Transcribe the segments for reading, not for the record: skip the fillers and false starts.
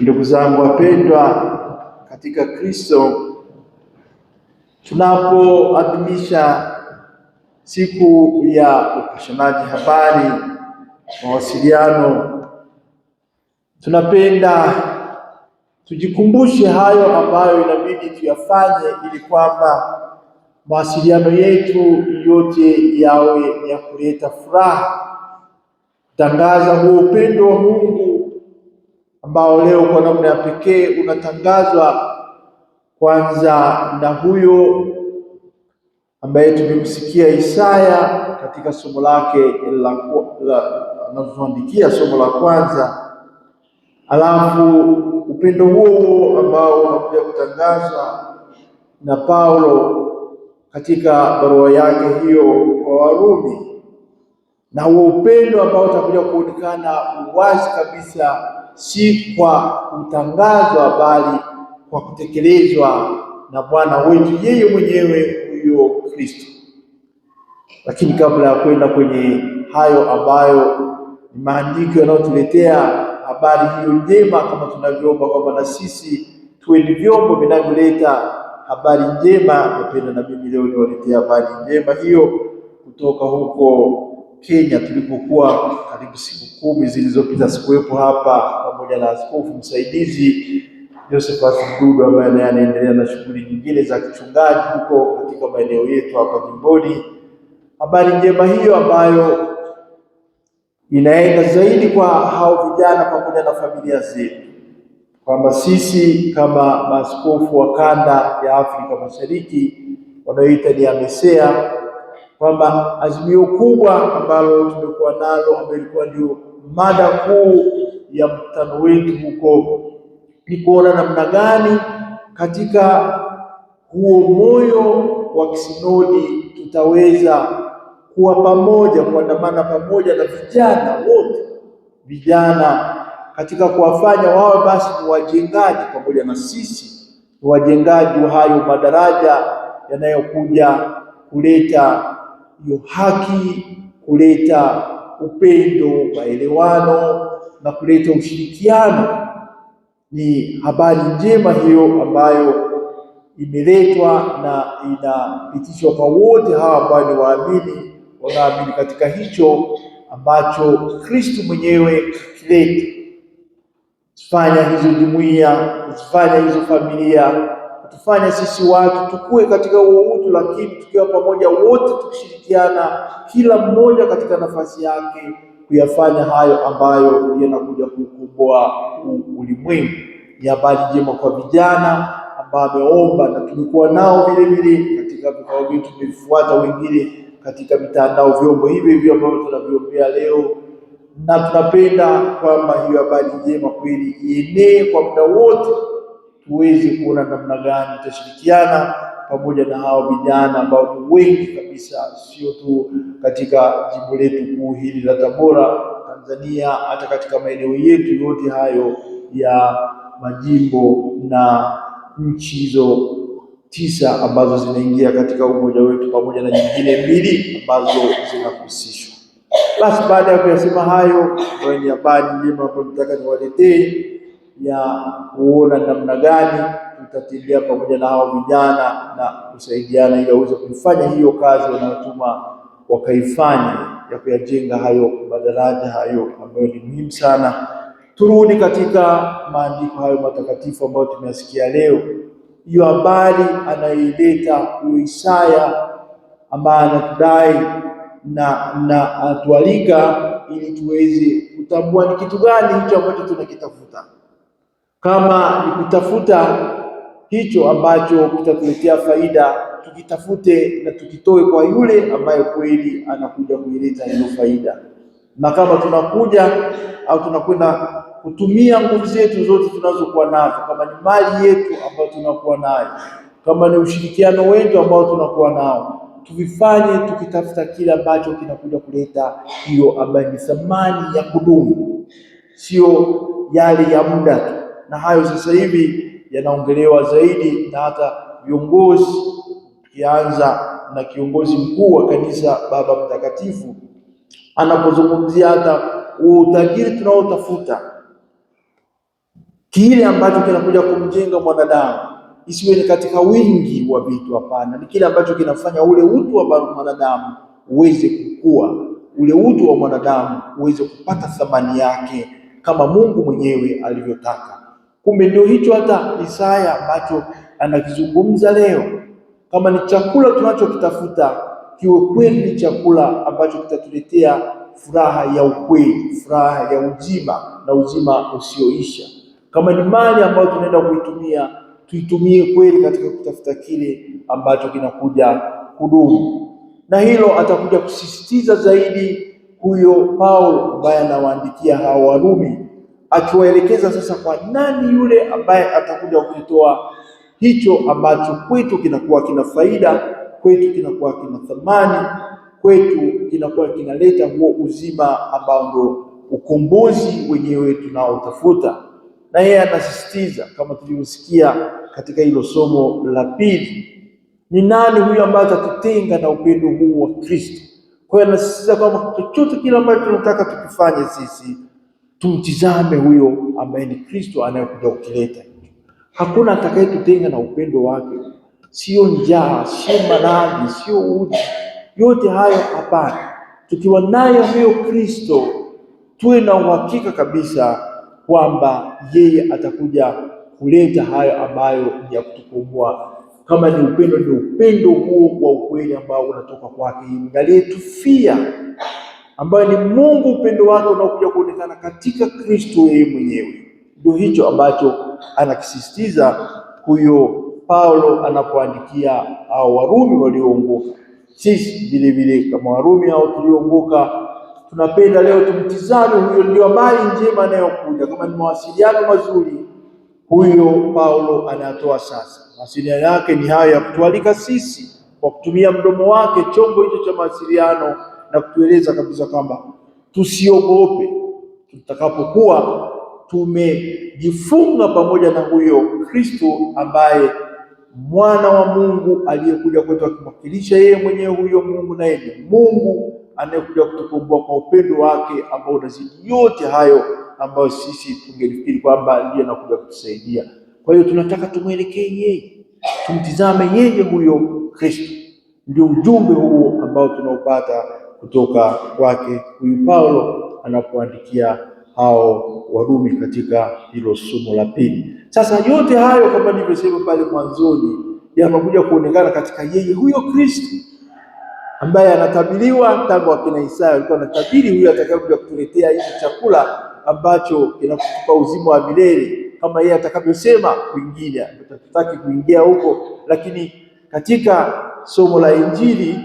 Ndugu zangu wapendwa katika Kristo, tunapoadhimisha siku ya upashanaji habari, mawasiliano, tunapenda tujikumbushe hayo ambayo inabidi tuyafanye ili kwamba mawasiliano yetu yote yawe ya kuleta furaha, kutangaza huo upendo wa Mungu ambao leo kwa namna ya pekee unatangazwa kwanza na huyo ambaye tumemsikia Isaya katika somo lake anatuandikia somo la kwanza. Alafu upendo huo ambao unakuja kutangazwa na Paulo katika barua yake hiyo kwa Warumi, na huo upendo ambao utakuja kuonekana wazi kabisa, si kwa kutangazwa bali kwa kutekelezwa na Bwana wetu yeye mwenyewe huyo Kristo. Lakini kabla ya kwenda kwenye hayo ambayo ni maandiko yanayotuletea habari hiyo njema, kama tunavyoomba kwamba na sisi tuwe ni vyombo vinavyoleta habari njema, napenda na mimi leo niwaletea habari njema hiyo kutoka huko Kenya tulipokuwa karibu siku 10 zilizopita. Sikuwepo hapa pamoja na askofu msaidizi Josephat Mdudu ambaye naye anaendelea na shughuli nyingine za kichungaji huko katika maeneo yetu hapa jimboni. Habari njema hiyo ambayo inaenda zaidi kwa hao vijana pamoja na familia zetu, kwamba sisi kama maaskofu wa kanda ya Afrika Mashariki wanaoita ni AMESEA, kwamba azimio kubwa ambalo tumekuwa nalo ambayo ilikuwa ndio mada kuu ya mkutano wetu huko ni kuona namna gani katika huo moyo wa kisinodi tutaweza kuwa pamoja, kuandamana pamoja na vijana wote, vijana katika kuwafanya wawe basi ni wajengaji pamoja na sisi, ni wajengaji wa hayo madaraja yanayokuja kuleta hiyo haki, kuleta upendo, maelewano na kuleta ushirikiano. Ni habari njema hiyo ambayo imeletwa na inapitishwa kwa wote hawa ambao ni waamini, wanaamini katika hicho ambacho Kristo mwenyewe kileta. Tufanya hizo jumuiya, tufanya hizo familia, tufanya sisi watu tukue katika huo utu, lakini tukiwa pamoja wote tukishirikiana, kila mmoja katika nafasi yake kuyafanya hayo ambayo yanakuja kukomboa ulimwengu. Ni habari njema kwa vijana ambao wameomba na tumekuwa nao vile vile katika vikao vyetu, tumefuata wengine katika mitandao, vyombo hivi hivyo ambavyo tunaviombea leo, na tunapenda kwamba hiyo habari njema kweli ienee kwa muda wote, tuweze kuona namna gani tutashirikiana pamoja na hao vijana ambao ni wengi kabisa, sio tu katika jimbo letu kuu hili la Tabora Tanzania, hata katika maeneo yetu yote hayo ya majimbo na nchi hizo 9 ambazo zinaingia katika umoja wetu, pamoja na nyingine 2 ambazo zinahusishwa. Basi baada ya kuyasema hayo, ni habari njema ambayo nataka niwaletee ya kuona namna gani tutatembea pamoja na hao vijana na kusaidiana ili waweze kuifanya hiyo kazi wanayotuma wakaifanya ya kuyajenga hayo madaraja hayo ambayo ni muhimu sana. Turudi katika maandiko hayo matakatifu ambayo tumeyasikia leo. Hiyo habari anaileta huyo Isaya ambaye anatudai na anatualika ili tuweze kutambua ni kitu gani hicho ambacho tunakitafuta. Kama ni kutafuta hicho ambacho kitatuletea faida, tukitafute na tukitoe kwa yule ambaye kweli anakuja kuileta hiyo faida. Na kama tunakuja au tunakwenda kutumia nguvu zetu zote tunazokuwa nazo, kama ni mali yetu ambayo tunakuwa nayo, kama ni ushirikiano wetu ambao tunakuwa nao, tuvifanye tukitafuta kile ambacho kinakuja kuleta hiyo ambayo ni thamani ya kudumu, sio yale ya muda tu. Na hayo sasa hivi yanaongelewa zaidi na hata viongozi, kianza na kiongozi mkuu wa kanisa Baba Mtakatifu anapozungumzia hata utajiri tunaotafuta. kile ambacho kinakuja kumjenga mwanadamu. Isiwe ni katika wingi wa vitu, hapana, ni kile ambacho kinafanya ule utu wa mwanadamu uweze kukua, ule utu wa mwanadamu uweze kupata thamani yake kama Mungu mwenyewe alivyotaka. Kumbe ndio hicho hata Isaya ambacho anakizungumza leo, kama ni chakula tunachokitafuta kiwe kweli ni chakula ambacho kitatuletea furaha ya ukweli, furaha ya uzima na uzima usioisha. Kama ni mali ambayo tunaenda kuitumia, tuitumie kweli katika kutafuta kile ambacho kinakuja kudumu. Na hilo atakuja kusisitiza zaidi huyo Paulo ambaye anawaandikia hao Warumi, akiwaelekeza sasa kwa nani yule ambaye atakuja kutoa hicho ambacho kwetu kinakuwa kina faida, kwetu kinakuwa kina thamani, kwetu kinakuwa kinaleta huo uzima ambao ndio ukombozi wenyewe tunaotafuta. Na yeye anasisitiza kama tulivyosikia katika hilo somo la pili, ni nani huyo ambaye atatutenga na upendo huu wa Kristo? Kwa hiyo anasisitiza kwamba chochote kile ambacho tunataka tukifanye sisi, tumtizame huyo ambaye ni Kristo anayekuja kukileta. Hakuna atakayetutenga na upendo wake, sio njaa, sio maradhi, sio uji, yote hayo hapana. Tukiwa naye huyo Kristo, tuwe na uhakika kabisa kwamba yeye atakuja kuleta hayo ambayo ni ya kutukomboa. Kama ni upendo, ni upendo huo wa ukweli ambao unatoka kwake aliyetufia, ambayo ni Mungu. Upendo wake unaokuja kuonekana katika Kristo yeye mwenyewe. Ndio hicho ambacho anakisisitiza huyo Paulo anapoandikia hao Warumi walioongoka. Sisi vile vile kama Warumi hao tulioongoka, tunapenda leo tumtizame huyo, ndio habari njema anayokuja. Kama ni mawasiliano mazuri, huyo Paulo anatoa sasa. Mawasiliano yake ni haya ya kutualika sisi kwa kutumia mdomo wake, chombo hicho cha mawasiliano, na kutueleza kabisa kwamba tusiogope tutakapokuwa tumejifunga pamoja na huyo Kristo ambaye mwana wa Mungu aliyekuja kwetu akimwakilisha yeye mwenyewe huyo Mungu, na yeye ni Mungu anayekuja kutukomboa kwa upendo wake ambao unazidi yote hayo ambayo sisi tungelifikiri kwamba ndiye anakuja kutusaidia. Kwa hiyo tunataka tumwelekee yeye, tumtizame yeye huyo Kristo. Ndio ujumbe huo ambao tunaupata kutoka kwake huyu Paulo anapoandikia hao Warumi katika hilo somo la pili. Sasa yote hayo kama nilivyosema pale mwanzoni, yanakuja kuonekana katika yeye huyo Kristo ambaye anatabiriwa tangu akina Isaya. Alikuwa anatabiri huyo atakayekuja kutuletea hicho chakula ambacho kinakutupa uzima wa milele, kama yeye atakavyosema kwingine. Hatutaki kuingia huko, lakini katika somo la Injili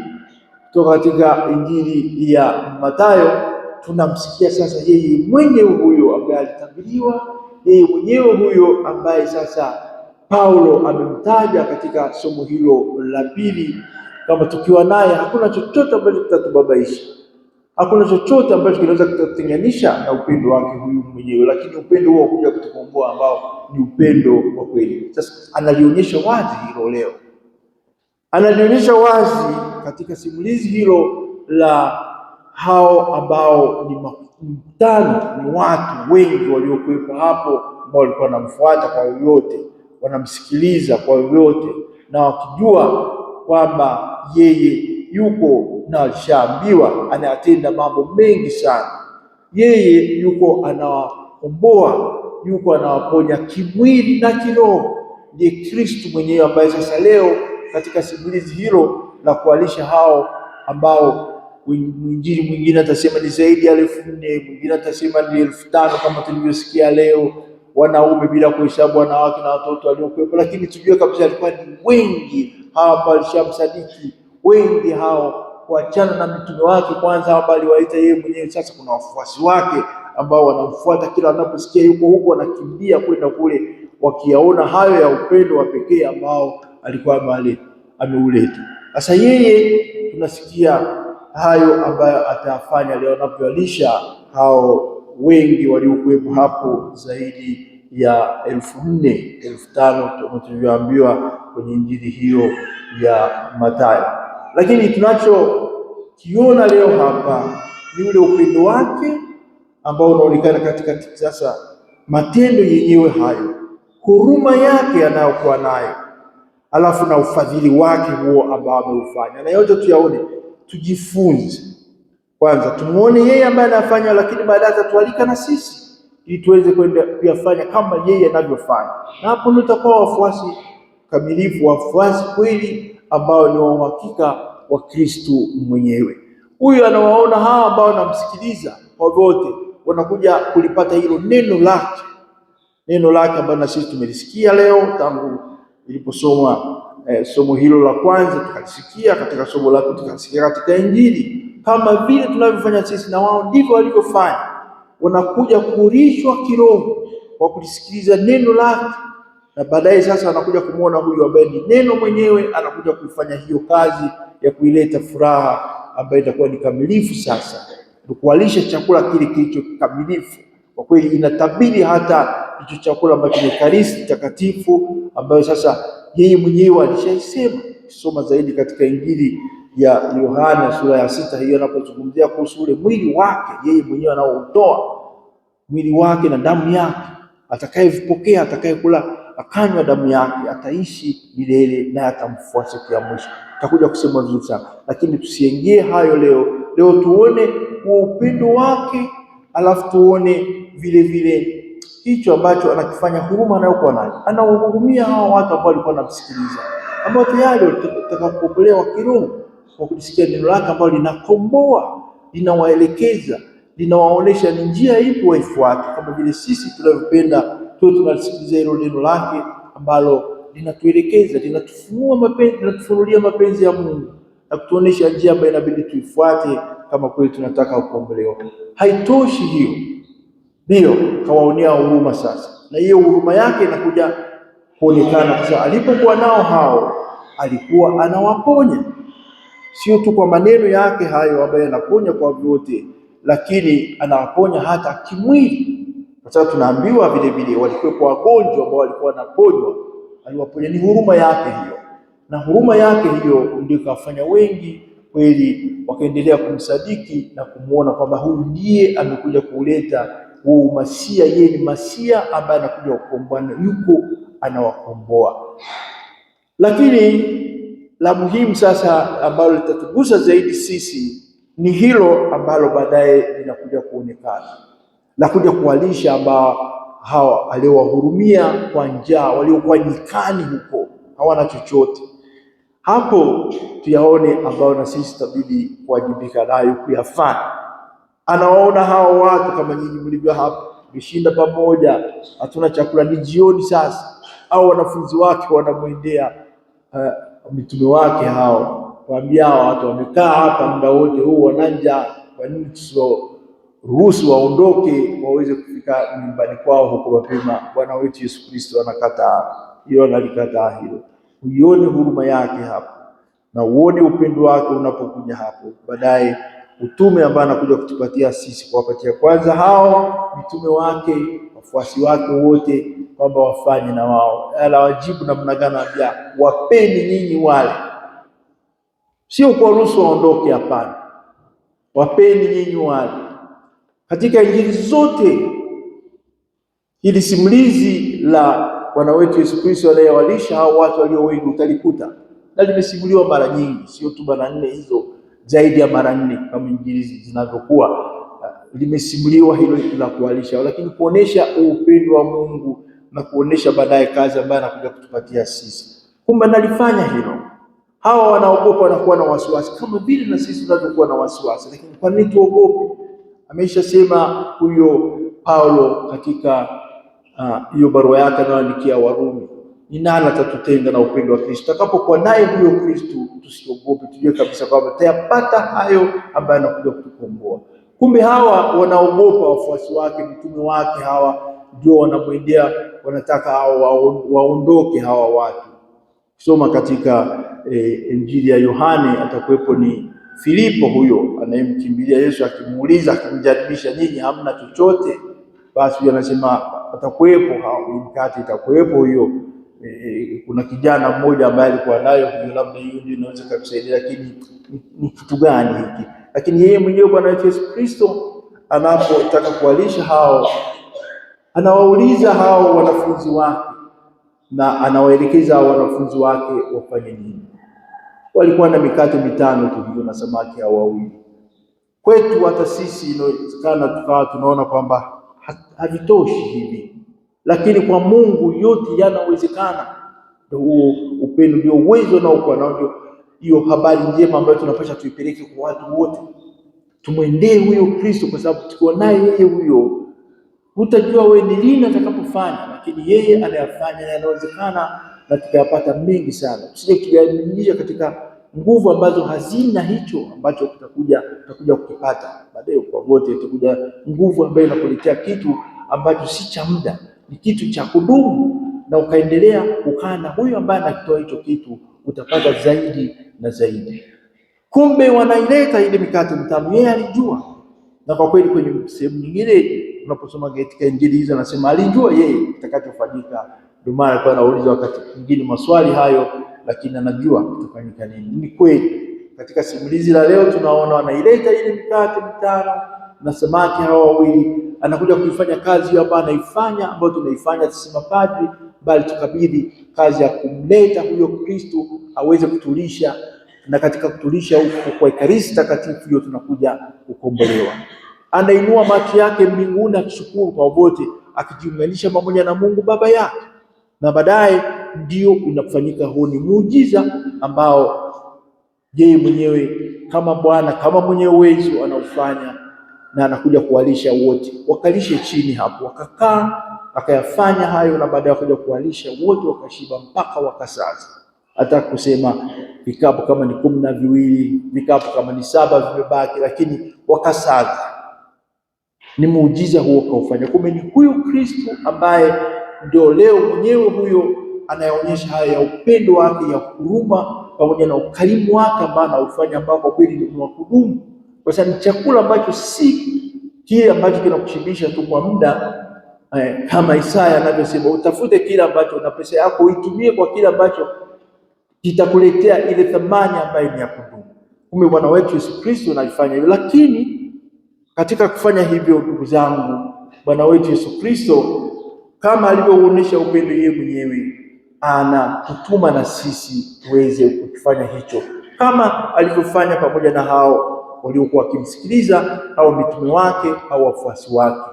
kutoka katika Injili ya Mathayo tunamsikia sasa yeye mwenyewe huyo ambaye alitabiriwa, yeye mwenyewe huyo ambaye sasa Paulo amemtaja katika somo hilo la pili, kama tukiwa naye hakuna chochote ambacho kitatubabaisha, hakuna chochote ambacho kinaweza kututenganisha na upendo wake huyu mwenyewe. Lakini upendo huo kuja kutukomboa ambao ni upendo wa kweli. Sasa analionyesha wazi hilo leo, analionyesha wazi katika simulizi hilo la hao ambao ni mkutano, ni watu wengi waliokuwepo hapo ambao walikuwa wanamfuata kwa yoyote, wanamsikiliza kwa yoyote, na wakijua kwamba yeye yuko na alishaambiwa anayatenda mambo mengi sana. Yeye yuko anawakomboa, yuko anawaponya kimwili na kiroho. Ndiye Kristo mwenyewe ambaye sasa leo katika simulizi hilo la kualisha hao ambao mwinjili mwingine atasema ni zaidi ya 4,000, mwingine atasema ni 5,000 kama tulivyosikia leo, wanaume bila kuhesabu wanawake na watoto waliokuwepo. Lakini tujue kabisa alikuwa ni wengi hao ambao walishamsadiki, wengi hao kuachana na mitume wake kwanza ambao aliwaita yeye mwenyewe. Sasa kuna wafuasi wake ambao wanamfuata, kila wanaposikia yuko huko wanakimbia kwenda kule, wakiyaona hayo ya upendo wa pekee ambao alikuwa ameuleta. Sasa yeye tunasikia hayo ambayo atafanya leo anapoalisha hao wengi waliokuwepo hapo, zaidi ya 4,000, 5,000 kama tulivyoambiwa kwenye Injili hiyo ya Mathayo. Lakini tunachokiona leo hapa ni ule upendo wake ambao unaonekana katika sasa matendo yenyewe hayo, huruma yake anayokuwa nayo, alafu na ufadhili wake huo ambao ameufanya, na yote tuyaone, tujifunze. Kwanza tumuone yeye ambaye anafanya, lakini baadaye atatualika na sisi ili tuweze kwenda kuyafanya kama yeye anavyofanya, na hapo ndio tutakuwa wafuasi kamilifu, wafuasi kweli ambao ni wa uhakika wa Kristo mwenyewe. Huyu anawaona hawa ambao wanamsikiliza kwa wote, wanakuja kulipata hilo neno lake ambalo na sisi tumelisikia leo tangu iliposoma somo hilo la kwanza, tukalisikia katika somo la pili, tukalisikia katika Injili. Kama vile tunavyofanya sisi, na wao ndivyo walivyofanya. Wanakuja kulishwa kiroho kwa kulisikiliza neno lake, na baadaye sasa wanakuja kumwona huyu ambaye ni neno mwenyewe, anakuja kuifanya hiyo kazi ya kuileta furaha ambayo itakuwa ni kamilifu. Sasa kuwalisha chakula kile kilicho kamilifu, kwa kweli inatabiri hata hicho chakula ambacho ni Ekaristi Takatifu, ambayo sasa yeye mwenyewe alishaisema. Soma zaidi katika Injili ya Yohana sura ya 6, hiyo anapozungumzia kuhusu ule mwili wake yeye mwenyewe anaoutoa, mwili wake na damu yake. Atakayevipokea, atakayekula akanywa damu yake ataishi milele, na atamfuata siku ya mwisho. Tutakuja kusema vizuri sana, lakini tusiingie hayo leo. Leo tuone upendo wake, alafu tuone vile vile hicho ambacho anakifanya, huruma anayokuwa nayo. Anawahurumia hawa watu ambao walikuwa wanamsikiliza, ambao tayari walitaka kuokolewa kiroho kwa kulisikia neno lake ambalo linakomboa, linawaelekeza, linawaonesha ni njia ipi waifuate, kama vile sisi tunavyopenda tuwe tunalisikiliza hilo neno lake ambalo linatuelekeza, linatufunulia mapenzi ya Mungu na kutuonesha njia ambayo inabidi tuifuate kama kweli tunataka kukombolewa. Haitoshi hiyo, ndio kawaonea huruma sasa, na hiyo huruma yake inakuja kuonekana kwa sababu alipokuwa nao hao alikuwa anawaponya, sio tu kwa maneno yake hayo ambayo anaponya kwa vyote, lakini anawaponya hata kimwili. Kwa sababu tunaambiwa vile vile walikuwa wagonjwa ambao walikuwa wanaponywa, aliwaponya. Ni huruma yake hiyo, na huruma yake hiyo ndio ikafanya wengi kweli wakaendelea kumsadiki na kumuona kwamba huyu ndiye amekuja kuleta huo Masia. Yeye ni Masia ambaye anakuja kukomboa, yuko anawakomboa. Lakini la muhimu sasa ambalo litatugusa zaidi sisi ni hilo ambalo baadaye linakuja kuonekana, la kuja kuwalisha ambao hawa aliowahurumia kwa njaa, waliokuwa nyikani huko hawana chochote. Hapo tuyaone ambao na sisi tabidi kuwajibika nayo kuyafanya. Anawaona hao watu kama nyinyi mlivyo hapa, mshinda pamoja, hatuna chakula, ni jioni sasa. Au wanafunzi wake wanamwendea mitume wake hao, waambia hao watu wamekaa hapa muda wote huu wana njaa, kwa nini tusiruhusu waondoke waweze kufika nyumbani kwao huko mapema? Bwana wetu Yesu Kristo anakataa hilo, analikataa hilo. Uione huruma yake hapo na uone upendo wake unapokuja hapo baadaye. Utume ambao anakuja kutupatia sisi, kuwapatia kwanza hao mitume wake, wafuasi wake wote, kwamba wafanye na wao. Wajibu namna gani? Ambia wapeni nyinyi wale, sio kuwaruhusu waondoke, hapana. Wapeni nyinyi wale. Katika Injili zote hili simulizi la Bwana wetu Yesu Kristo aliyewalisha hao watu walio wengi utalikuta, na limesimuliwa mara nyingi, sio tu mara 4 hizo, zaidi ya mara 4 kama Injili zinavyokuwa. Limesimuliwa hilo la kuwalisha, lakini kuonesha upendo wa Mungu na kuonesha baadaye kazi ambayo anakuja kutupatia sisi. Kumbe nalifanya hilo. Hawa wanaogopa, wanakuwa na wasiwasi kama vile na sisi tunavyokuwa na wasiwasi, lakini kwa nini tuogope? Ameishasema huyo Paulo katika hiyo barua yake anayoandikia Warumi, ni nani atatutenga na upendo wa Kristo? Tutakapokuwa naye huyo Kristo, tusiogope, tujue kabisa kwamba tutayapata hayo ambayo anakuja kutukomboa. Kumbe hawa wanaogopa, wafuasi wake, mitume wake, hawa ndio wanamwendea, wanataka hao waondoke hawa watu. Soma katika Injili ya Yohane, atakuwepo ni Filipo huyo anayemkimbilia Yesu, akimuuliza, akimjaribisha, nyinyi hamna chochote? Basi anasema atakuwepo hao, mkate itakuwepo hiyo. Kuna kijana mmoja ambaye alikuwa nayo hiyo, labda hiyo ndio inaweza kukusaidia, lakini ni kitu gani hiki? Lakini yeye mwenyewe Bwana Yesu Kristo anapotaka kuwalisha hao Anawauliza hao wanafunzi wake na anawaelekeza hao wanafunzi wake wafanye nini. Walikuwa na mikate 5 tu hiyo na samaki hao 2. Kwetu hata sisi inawezekana tukawa tunaona kwamba havitoshi hivi, lakini kwa Mungu yote yanawezekana. Ndio huo upendo, ndio uwezo na uko nao, ndio hiyo habari njema ambayo tunapaswa tuipeleke kwa watu wote. Tumwendee huyo Kristo, kwa sababu tukiwa naye yeye huyo, hutajua wewe ni lini atakapofanya, lakini yeye anayafanya na yanawezekana, na tukayapata mengi sana. Tusije kuyaminisha katika nguvu ambazo hazina hicho ambacho tutakuja kukipata baadaye. Kwa wote tutakuja nguvu ambayo inakuletea kitu ambacho si cha muda, ni kitu cha kudumu, na ukaendelea kukaa na huyo ambaye anakitoa hicho kitu, utapata zaidi na zaidi. Kumbe wanaileta ile mikate 5, yeye alijua. Na kwa kweli kwenye sehemu nyingine unaposoma katika Injili hizo anasema alijua yeye kitakachofanyika. Ndio maana alikuwa anauliza wakati mwingine maswali hayo, lakini anajua kitafanyika nini. Ni kweli katika simulizi la leo tunaona wanaileta ile mikate 5 na samaki hao 2, anakuja kuifanya kazi hiyo ambayo anaifanya, ambayo tunaifanya sisi mapadri, bali tukabidhi kazi ya kumleta huyo Kristo aweze kutulisha, na katika kutulisha huko kwa Ekaristi Takatifu hiyo tunakuja kukombolewa. Anainua macho yake mbinguni akishukuru kwa wote, akijiunganisha pamoja na Mungu Baba yake, na baadaye ndio inafanyika huo ni muujiza ambao yeye mwenyewe kama Bwana, kama mwenye uwezo anaufanya, na anakuja kuwalisha wote. Wakalishe chini hapo, wakakaa akayafanya hayo, na baadaye kuja kuwalisha wote, wakashiba mpaka wakasaza. Hata kusema vikapu kama ni 12, vikapu kama ni 7 vimebaki, lakini wakasaza. Ni muujiza huo kaufanya. Kumbe ni huyu Kristo ambaye ndio leo mwenyewe huyo anayeonyesha haya ya upendo wake, ya huruma pamoja na ukarimu wake ambao anaufanya, ambao kwa kweli ni wa kudumu, kwa sababu ni chakula ambacho si kile ambacho kinakushibisha tu kwa muda. Kama Isaya anavyosema, utafute kile ambacho na pesa yako uitumie kwa kile ambacho kitakuletea ile thamani ambayo ni ya kudumu. Kumbe Bwana wetu Yesu Kristo anafanya hivyo. Lakini katika kufanya hivyo, ndugu zangu, Bwana wetu Yesu Kristo kama alivyoonyesha upendo yeye mwenyewe, anatutuma na sisi tuweze kufanya hicho, kama alivyofanya pamoja na hao waliokuwa wakimsikiliza, au mitume wake au wafuasi wake,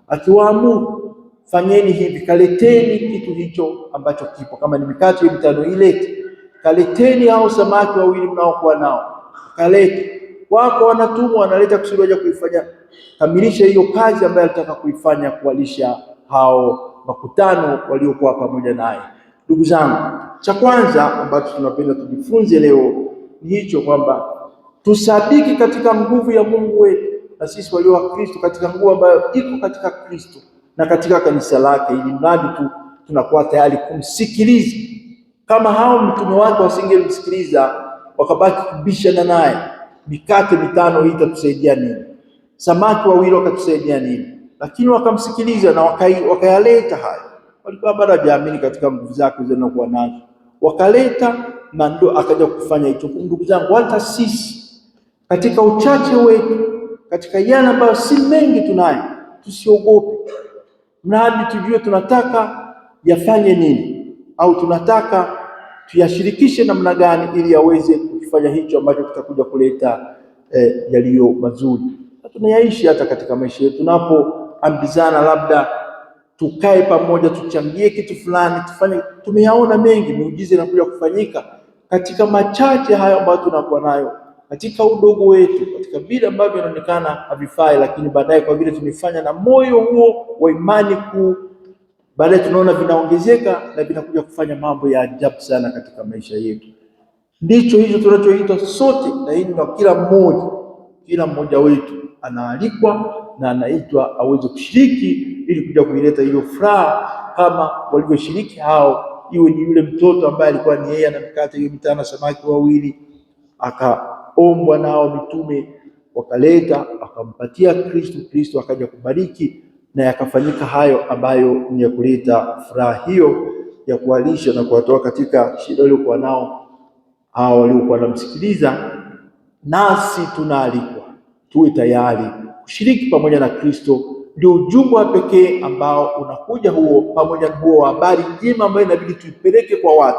akiwaamuru fanyeni hivi, kaleteni kitu hicho ambacho kipo. Kama ni mikate 5 ilete, kaleteni hao samaki 2 mnaokuwa nao, kalete. Wako wanatumwa wanaleta kusudi waje kuifanya kamilisha hiyo kazi ambayo alitaka kuifanya, kuwalisha hao makutano waliokuwa pamoja naye. Ndugu zangu, cha kwanza ambacho tunapenda tujifunze leo ni hicho, kwamba tusadiki katika nguvu ya Mungu wetu, na sisi walio wa Kristo katika nguvu ambayo iko katika Kristo na katika kanisa lake, ili mradi tu tunakuwa tayari kumsikiliza. Kama hao mtume wake wasingemsikiliza, wakabaki kubishana naye, mikate 5 hii itatusaidia nini? Samaki 2 wakatusaidia nini? Lakini wakamsikiliza na wakayaleta haya. Walikuwa bado hawajaamini katika nguvu zake zilizokuwa nazo, wakaleta, na ndio akaja kufanya hicho. Ndugu zangu, hata sisi katika uchache wetu, katika yale ambayo si mengi tunayo, tusiogope, mradi tujue tunataka yafanye nini, au tunataka tuyashirikishe namna gani, ili aweze kufanya hicho ambacho kitakuja kuleta yaliyo mazuri. Na tunayaishi hata katika maisha yetu, tunapoambizana labda tukae pamoja, tuchangie kitu fulani, tufanye. Tumeyaona mengi muujiza inakuja kufanyika katika machache hayo ambayo tunakuwa nayo, katika udogo wetu, katika vile ambavyo inaonekana havifai, lakini baadaye kwa vile tumefanya na moyo huo wa imani kuu, baadaye tunaona vinaongezeka na vinakuja kufanya mambo ya ajabu sana katika maisha yetu. Ndicho hicho tunachoitwa sote, na hii na kila mmoja wetu anaalikwa na anaitwa aweze kushiriki, ili kuja kuileta hiyo furaha kama walivyoshiriki hao. Iwe ni yule mtoto ambaye alikuwa ni yeye ana mikate hiyo 5 na samaki 2, akaombwa nao mitume wakaleta, akampatia Kristo akaja kubariki, na yakafanyika hayo ambayo ni ya kuleta furaha hiyo ya kuwalisha na kuwatoa katika shida waliokuwa nao hao waliokuwa wanamsikiliza. Nasi tunaalikwa tuwe tayari kushiriki pamoja na Kristo ndio ujumbe wa pekee ambao unakuja huo, pamoja na huo habari njema ambayo inabidi tuipeleke kwa watu,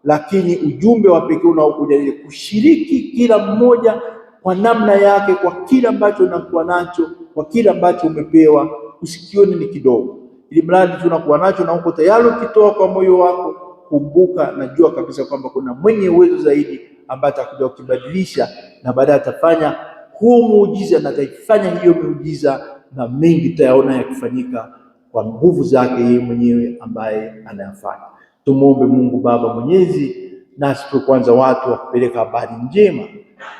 lakini ujumbe wa pekee unaokuja ile kushiriki kila mmoja kwa namna yake, kwa kila ambacho unakuwa nacho, kwa kila ambacho umepewa, usikione ni kidogo, ili mradi tunakuwa nacho na uko tayari ukitoa kwa moyo wako. Kumbuka, najua kabisa kwamba kuna mwenye uwezo zaidi ambaye atakuja kukibadilisha, na baadaye atafanya huo muujiza, na ataifanya hiyo muujiza, na mengi tutayaona yakifanyika kwa nguvu zake yeye mwenyewe ambaye anayafanya. Tumuombe Mungu Baba Mwenyezi, nasi tu kwanza watu wa kupeleka habari njema.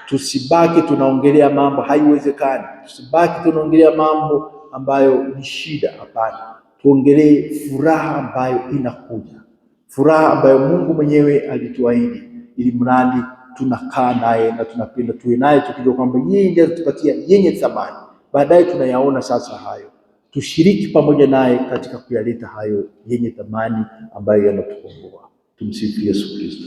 Tusibaki tunaongelea mambo haiwezekani, tusibaki tunaongelea mambo ambayo ni shida. Hapana, tuongelee furaha ambayo inakuja, furaha ambayo Mungu mwenyewe alituahidi, ili mradi tunakaa naye na tunapenda tuwe naye, tukijua kwamba yeye ndiye atatupatia yenye thamani. Baadaye tunayaona sasa hayo, tushiriki pamoja naye katika kuyaleta hayo yenye thamani ambayo yanatukomboa. Tumsifu Yesu Kristo.